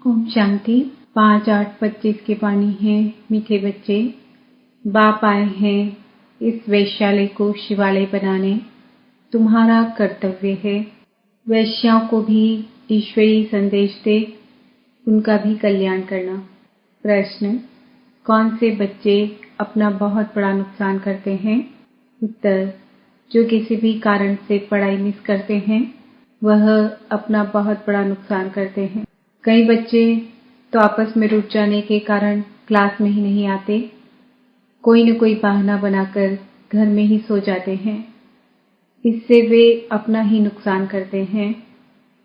ओम शांति। 5/8/25 की वाणी है। मीठे बच्चे, बाप आए हैं इस वैश्यालय को शिवालय बनाने। तुम्हारा कर्तव्य है वैश्याओं को भी ईश्वरीय संदेश दे, उनका भी कल्याण करना। प्रश्न: कौन से बच्चे अपना बहुत बड़ा नुकसान करते हैं? उत्तर: जो किसी भी कारण से पढ़ाई मिस करते हैं वह अपना बहुत बड़ा नुकसान करते हैं। कई बच्चे तो आपस में रुठ जाने के कारण क्लास में ही नहीं आते, कोई न कोई बहाना बनाकर घर में ही सो जाते हैं। इससे वे अपना ही नुकसान करते हैं,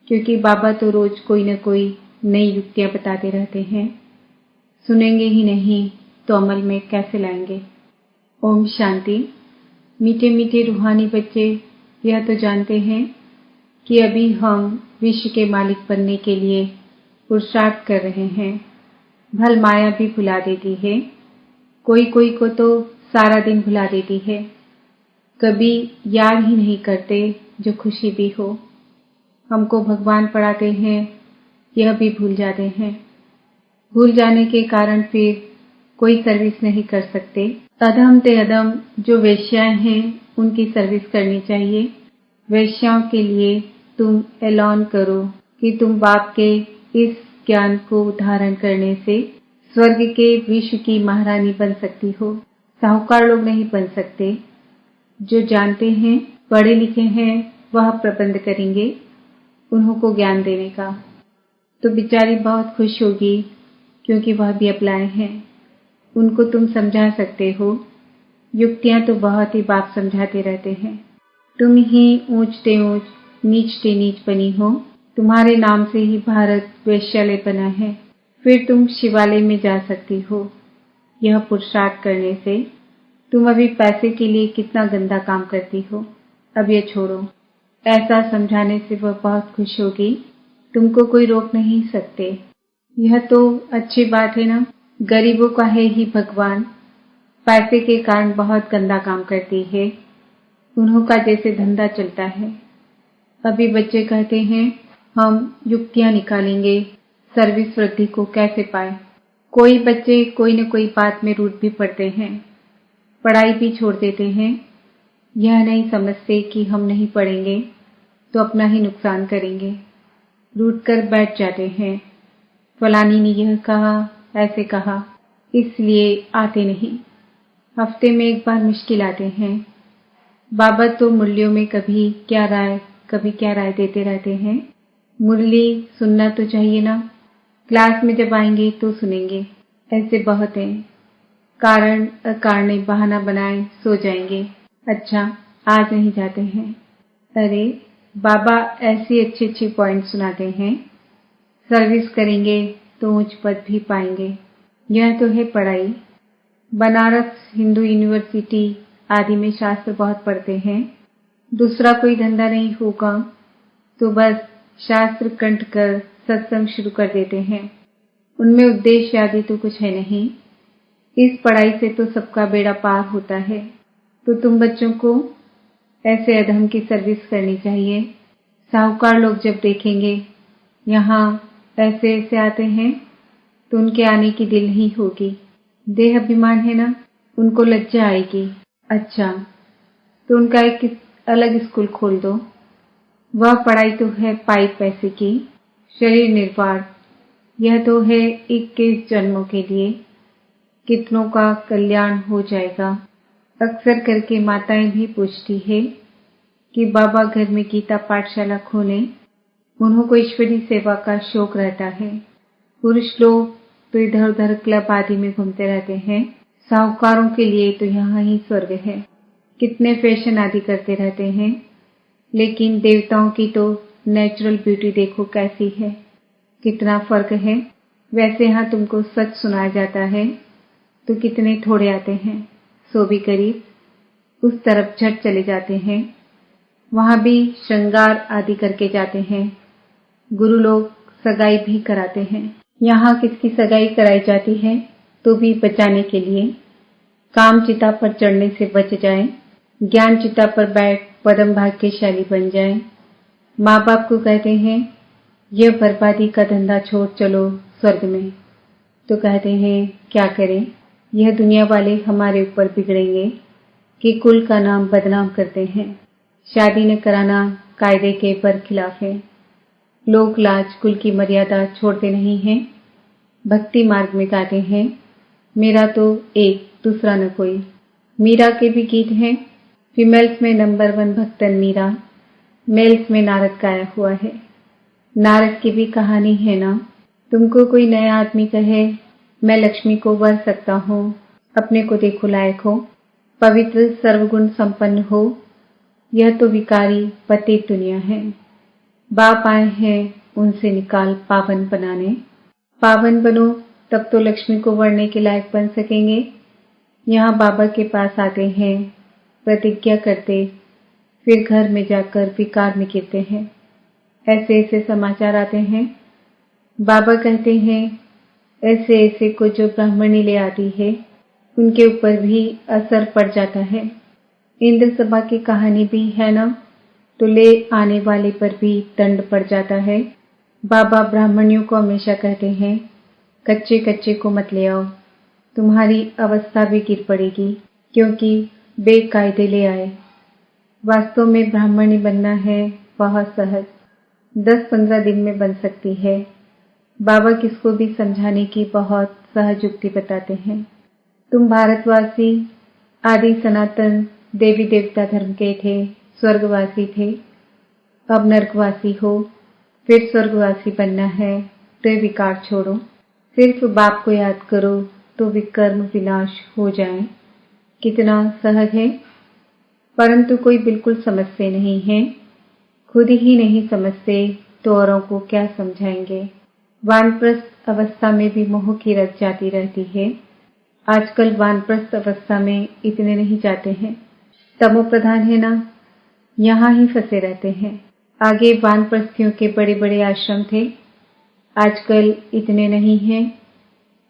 क्योंकि बाबा तो रोज कोई न कोई नई युक्तियां बताते रहते हैं। सुनेंगे ही नहीं तो अमल में कैसे लाएंगे? ओम शांति। मीठे मीठे रूहानी बच्चे यह तो जानते हैं कि अभी हम विश्व के मालिक बनने के लिए पुरुषार्थ कर रहे हैं। भल माया भी भुला देती है, कोई कोई को तो सारा दिन भुला देती है। कभी याद ही नहीं करते जो खुशी भी हो। हमको भगवान पढ़ाते हैं यह भी भूल जाते हैं। भूल जाने के कारण फिर कोई सर्विस नहीं कर सकते। अधम ते अधम जो वेश्याएं हैं उनकी सर्विस करनी चाहिए। वेश्याओं के लिए तुम ऐलान करो कि तुम बाप के इस ज्ञान को धारण करने से स्वर्ग के विश्व की महारानी बन सकती हो। साहूकार लोग नहीं बन सकते। जो जानते हैं, पढ़े लिखे हैं, वह प्रबंध करेंगे उन्हों को ज्ञान देने का। तो बेचारी बहुत खुश होगी, क्योंकि वह भी अपलाए हैं। उनको तुम समझा सकते हो। युक्तियां तो बहुत ही बाप समझाते रहते हैं। तुम ही ऊंचते ऊंच, नीचते नीच बनी हो। तुम्हारे नाम से ही भारत वैश्यालय बना है। फिर तुम शिवालय में जा सकती हो। यह पुरुषार्थ करने से तुम अभी पैसे के लिए कितना गंदा काम करती हो। अब यह छोड़ो। ऐसा समझाने से वह बहुत खुश होगी। तुमको कोई रोक नहीं सकते। यह तो अच्छी बात है ना। गरीबों का है ही भगवान। पैसे के कारण बहुत गंदा काम करती है। उन्हों का जैसे धंधा चलता है। अभी बच्चे कहते हैं हम युक्तियां निकालेंगे सर्विस वृद्धि को कैसे पाए। कोई बच्चे कोई न कोई बात में रूठ भी पड़ते हैं, पढ़ाई भी छोड़ देते हैं। यह नहीं समझते कि हम नहीं पढ़ेंगे तो अपना ही नुकसान करेंगे। रूठ कर बैठ जाते हैं। फलानी ने यह कहा, ऐसे कहा, इसलिए आते नहीं। हफ्ते में एक बार मुश्किल आते हैं। बाबा तो मुरलियों में कभी क्या राय देते रहते हैं। मुरली सुनना तो चाहिए ना। क्लास में जब आएंगे तो सुनेंगे। ऐसे बहुत हैं, कारण अकारण बहाना बनाए सो जाएंगे। अच्छा, आज नहीं जाते हैं। अरे बाबा ऐसी अच्छी पॉइंट सुनाते हैं। सर्विस करेंगे तो उच्च पद भी पाएंगे। यह तो है पढ़ाई। बनारस हिंदू यूनिवर्सिटी आदि में शास्त्र बहुत पढ़ते हैं। दूसरा कोई धंधा नहीं होगा तो बस शास्त्र कंठ कर सत्संग शुरू कर देते हैं। उनमें उद्देश्य आदि तो कुछ है नहीं। इस पढ़ाई से तो सबका बेड़ा पार होता है। तो तुम बच्चों को ऐसे अधम की सर्विस करनी चाहिए। साहूकार लोग जब देखेंगे यहाँ ऐसे ऐसे आते हैं तो उनके आने की दिल ही होगी। देह अभिमान है ना, उनको लज्जा आएगी। अच्छा, तो उनका एक अलग स्कूल खोल दो। वह पढ़ाई तो है पाई पैसे की। शरीर निर्वाह यह तो है 21 जन्मों के लिए। कितनों का कल्याण हो जाएगा। अक्सर करके माताएं भी पूछती है कि बाबा घर में गीता पाठशाला खोलें। उन्हों को ईश्वरी सेवा का शौक रहता है। पुरुष लोग तो इधर उधर क्लब आदि में घूमते रहते हैं। साहूकारों के लिए तो यहाँ ही स्वर्ग है। कितने फैशन आदि करते रहते हैं, लेकिन देवताओं की तो नेचुरल ब्यूटी देखो कैसी है, कितना फर्क है। वैसे यहाँ तुमको सच सुनाया जाता है तो कितने थोड़े आते हैं। सो भी करीब उस तरफ झट चले जाते हैं। वहां भी श्रृंगार आदि करके जाते हैं। गुरु लोग सगाई भी कराते हैं। यहाँ किसकी सगाई कराई जाती है तो भी बचाने के लिए। काम चिता पर चढ़ने से बच जाए, ज्ञान चिता पर बैठ परम भाग्यशाली बन जाए। माँ बाप को कहते हैं यह बर्बादी का धंधा छोड़ चलो स्वर्ग में। तो कहते हैं क्या करें, यह दुनिया वाले हमारे ऊपर बिगड़ेंगे कि कुल का नाम बदनाम करते हैं। शादी न कराना कायदे के बरखिलाफ है। लोग लाज कुल की मर्यादा छोड़ते नहीं हैं। भक्ति मार्ग में गाते हैं, मेरा तो एक दूसरा न कोई। मीरा के भी गीत हैं। फीमेल्स में नंबर 1 भक्तन मीरा, मेल्स में नारद गाया हुआ है। नारद की भी कहानी है ना। तुमको कोई नया आदमी कहे मैं लक्ष्मी को वर सकता हूँ, अपने को देखो लायक हो, पवित्र सर्वगुण संपन्न हो, यह तो विकारी पतित दुनिया है। बाप आए हैं उनसे निकाल पावन बनाने। पावन बनो तब तो लक्ष्मी को वरने के लायक बन सकेंगे। यहाँ बाबा के पास आते हैं, प्रतिज्ञा करते, फिर घर में जाकर विकार में गिरते हैं। ऐसे ऐसे समाचार आते हैं। बाबा कहते हैं ऐसे ऐसे को जो ब्राह्मणी ले आती है उनके ऊपर भी असर पड़ जाता है। इंद्र सभा की कहानी भी है ना, तो ले आने वाले पर भी दंड पड़ जाता है। बाबा ब्राह्मणियों को हमेशा कहते हैं कच्चे कच्चे को मत ले आओ, तुम्हारी अवस्था भी गिर पड़ेगी क्योंकि बेकायदे ले आए। वास्तव में ब्राह्मणी बनना है बहुत सहज, 10-15 दिन में बन सकती है। बाबा किसको भी समझाने की बहुत सहज युक्ति बताते हैं। तुम भारतवासी आदि सनातन देवी देवता धर्म के थे, स्वर्गवासी थे, अब नरकवासी हो, फिर स्वर्गवासी बनना है तो ये विकार छोड़ो। सिर्फ बाप को याद करो तो विकर्म विनाश हो जाए। कितना सहज है, परंतु कोई बिल्कुल समझते नहीं है। खुद ही नहीं समझते तो औरों को क्या समझाएंगे। वानप्रस्थ अवस्था में भी मोह की रत जाती रहती है। आजकल वानप्रस्थ अवस्था में इतने नहीं जाते हैं, तमो प्रधान है ना, यहाँ ही फंसे रहते हैं। आगे वानप्रस्थियों के बड़े बड़े आश्रम थे, आजकल इतने नहीं हैं।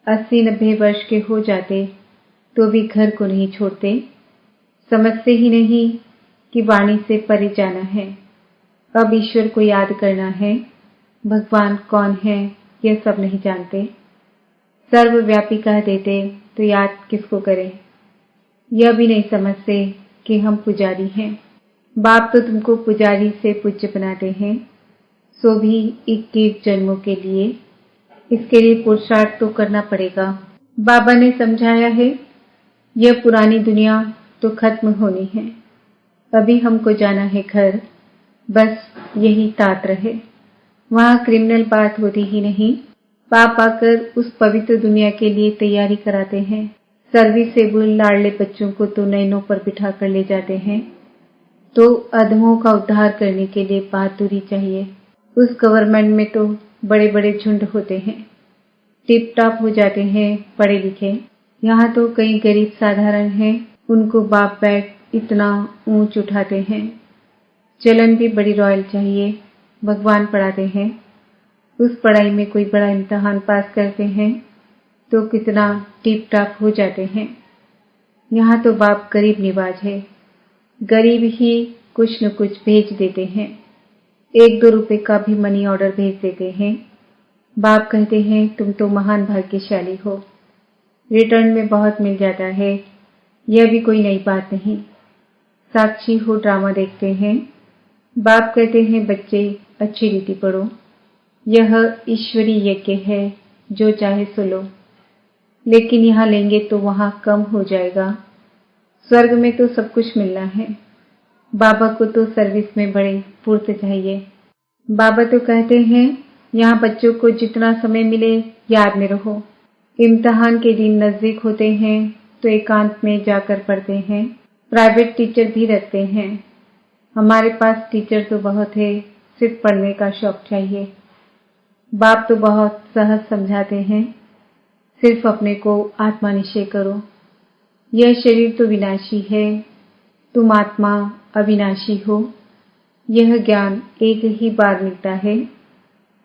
80-90 वर्ष के हो जाते तो भी घर को नहीं छोड़ते, समझते ही नहीं कि वाणी से परे जाना है। अब ईश्वर को याद करना है, भगवान कौन है यह सब नहीं जानते। सर्वव्यापी कह देते तो याद किसको करें। यह भी नहीं समझते कि हम पुजारी हैं। बाप तो तुमको पुजारी से पूज्य बनाते हैं, सो भी 21 जन्मों के लिए। इसके लिए पुरुषार्थ तो करना पड़ेगा। बाबा ने समझाया है यह पुरानी दुनिया तो खत्म होनी है, अभी हमको जाना है घर, बस यही तात्र है। वहाँ क्रिमिनल बात होती ही नहीं। बाप आकर उस पवित्र दुनिया के लिए तैयारी कराते हैं। सर्विसेबल लाडले बच्चों को तो नैनों पर बिठा कर ले जाते हैं, तो अधमों का उद्धार करने के लिए बहादुरी चाहिए। उस गवर्नमेंट में तो बड़े बड़े झुंड होते हैं, टिप टॉप हो जाते हैं पढ़े लिखे। यहाँ तो कई गरीब साधारण हैं, उनको बाप बैग इतना ऊंच उठाते हैं। चलन भी बड़ी रॉयल चाहिए। भगवान पढ़ाते हैं, उस पढ़ाई में कोई बड़ा इम्तिहान पास करते हैं तो कितना टिप टॉप हो जाते हैं। यहाँ तो बाप गरीब निवाज है, गरीब ही कुछ न कुछ भेज देते हैं। 1-2 रुपए का भी मनी ऑर्डर भेज देते हैं। बाप कहते हैं तुम तो महान भाग्यशाली हो, रिटर्न में बहुत मिल जाता है। यह भी कोई नई बात नहीं। साक्षी हो ड्रामा देखते हैं। बाप कहते हैं बच्चे अच्छी रीति पढ़ो, यह ईश्वरीय यज्ञ है, जो चाहे सो लो, लेकिन यहाँ लेंगे तो वहाँ कम हो जाएगा। स्वर्ग में तो सब कुछ मिलना है। बाबा को तो सर्विस में बड़े फुर्त चाहिए। बाबा तो कहते हैं यहाँ बच्चों को जितना समय मिले याद में रहो। इम्तिहान के दिन नजदीक होते हैं तो एकांत में जाकर पढ़ते हैं। प्राइवेट टीचर भी रखते हैं। हमारे पास टीचर तो बहुत है, सिर्फ पढ़ने का शौक चाहिए। बाप तो बहुत सहज समझाते हैं, सिर्फ अपने को आत्मा निश्चय करो। यह शरीर तो विनाशी है, तुम आत्मा अविनाशी हो। यह ज्ञान एक ही बार मिलता है,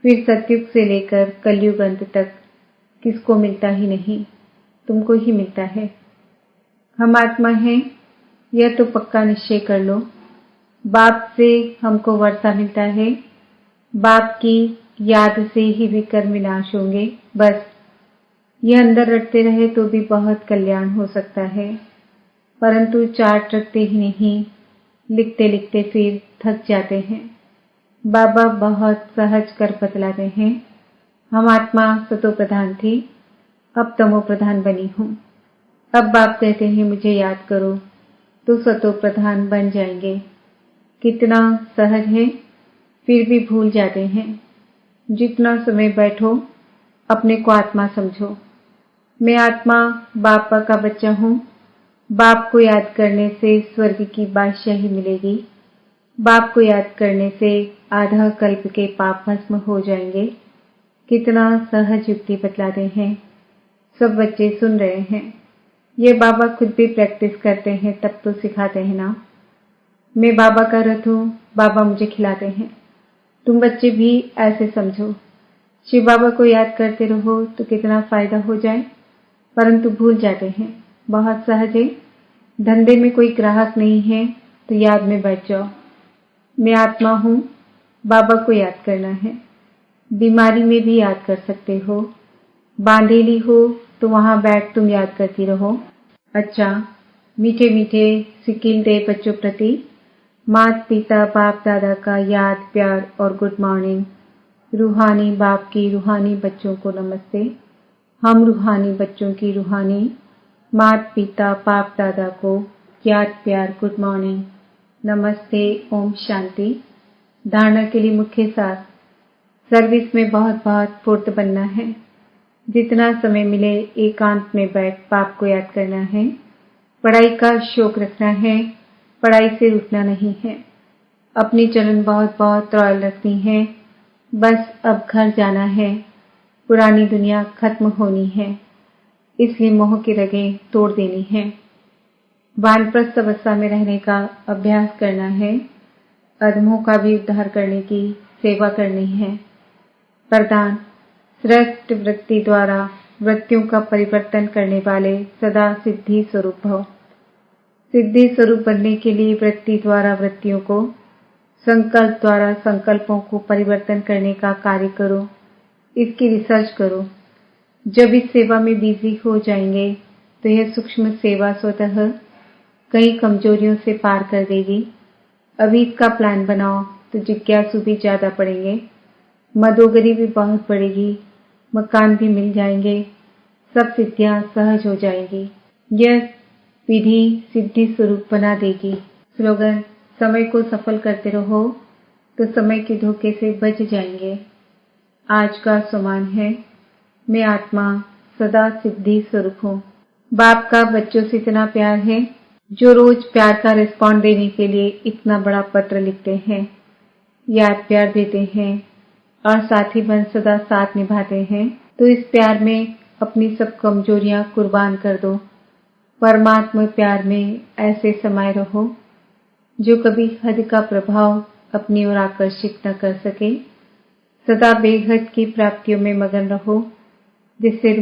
फिर सतयुग से लेकर कलयुग अंत तक किसको मिलता ही नहीं, तुमको ही मिलता है। हम आत्मा हैं, यह तो पक्का निश्चय कर लो। बाप से हमको वर्षा मिलता है। बाप की याद से ही विकर्म विनाश होंगे। बस ये अंदर रटते रहे तो भी बहुत कल्याण हो सकता है, परंतु चार्ट रखते ही नहीं, लिखते लिखते फिर थक जाते हैं। बाबा बहुत सहज कर बतलाते हैं, हम आत्मा सतो प्रधान थी, अब तमो प्रधान बनी हूँ। अब बाप कहते हैं मुझे याद करो, तो सतो प्रधान बन जाएंगे। कितना सहज है, फिर भी भूल जाते हैं। जितना समय बैठो अपने को आत्मा समझो। मैं आत्मा बाप का बच्चा हूँ। बाप को याद करने से स्वर्ग की बादशाही मिलेगी। बाप को याद करने से आधा कल्प के पाप भस्म हो जाएंगे। कितना सहज युक्ति बतलाते हैं। सब बच्चे सुन रहे हैं। ये बाबा खुद भी प्रैक्टिस करते हैं तब तो सिखाते हैं ना। मैं बाबा का रथ हूँ, बाबा मुझे खिलाते हैं। तुम बच्चे भी ऐसे समझो। शिव बाबा को याद करते रहो तो कितना फायदा हो जाए, परंतु भूल जाते हैं। बहुत सहज है। धंधे में कोई ग्राहक नहीं है तो याद में बैठ जाओ। मैं आत्मा हूँ, बाबा को याद करना है। बीमारी में भी याद कर सकते हो। बांधेली हो तो वहां बैठ तुम याद करती रहो। अच्छा, मीठे मीठे सिकिल दे बच्चों प्रति माता पिता बाप दादा का याद प्यार और गुड मॉर्निंग। रूहानी बाप की रूहानी बच्चों को नमस्ते। हम रूहानी बच्चों की रूहानी माता पिता बाप दादा को याद प्यार गुड मॉर्निंग नमस्ते ओम शांति। धारणा के लिए मुख्य सार, सर्विस में बहुत बहुत फुर्त बनना है। जितना समय मिले एकांत में बैठ बाप को याद करना है। पढ़ाई का शौक रखना है, पढ़ाई से रुकना नहीं है। अपनी चलन बहुत बहुत रॉयल रखनी है। बस अब घर जाना है। पुरानी दुनिया खत्म होनी है, इसलिए मोह की रगें तोड़ देनी है। वानप्रस्थ अवस्था में रहने का अभ्यास करना है। अधमों का भी उद्धार करने की सेवा करनी है। वरदान, श्रेष्ठ वृत्ति द्वारा वृत्तियों का परिवर्तन करने वाले सदा सिद्धि स्वरूप भव। सिद्धि स्वरूप बनने के लिए वृत्ति द्वारा वृत्तियों को, संकल्प द्वारा संकल्पों को परिवर्तन करने का कार्य करो। इसकी रिसर्च करो। जब इस सेवा में बिजी हो जाएंगे तो यह सूक्ष्म सेवा स्वतः कई कमजोरियों से पार कर देगी। अभी इसका प्लान बनाओ तो जिज्ञासु भी ज्यादा पड़ेंगे, मदोगरी भी बहुत बढ़ेगी, मकान भी मिल जाएंगे, सब सिद्धियां सहज हो जाएंगी। यह विधि सिद्धि स्वरूप बना देगी। स्लोगन, समय को सफल करते रहो तो समय के धोखे से बच जाएंगे। आज का सम्मान है, मैं आत्मा सदा सिद्धि स्वरूप हूँ। बाप का बच्चों से इतना प्यार है, जो रोज प्यार का रिस्पॉन्ड देने के लिए इतना बड़ा पत्र लिखते हैं, याद प्यार देते हैं और साथी बन सदा साथ निभाते हैं। तो इस प्यार में अपनी सब कमजोरियां कुर्बान कर दो। परमात्मा प्यार में ऐसे समाये रहो जो कभी हद का प्रभाव अपनी ओर आकर्षित न कर सके। सदा बेहद की प्राप्तियों में मगन रहो, जिससे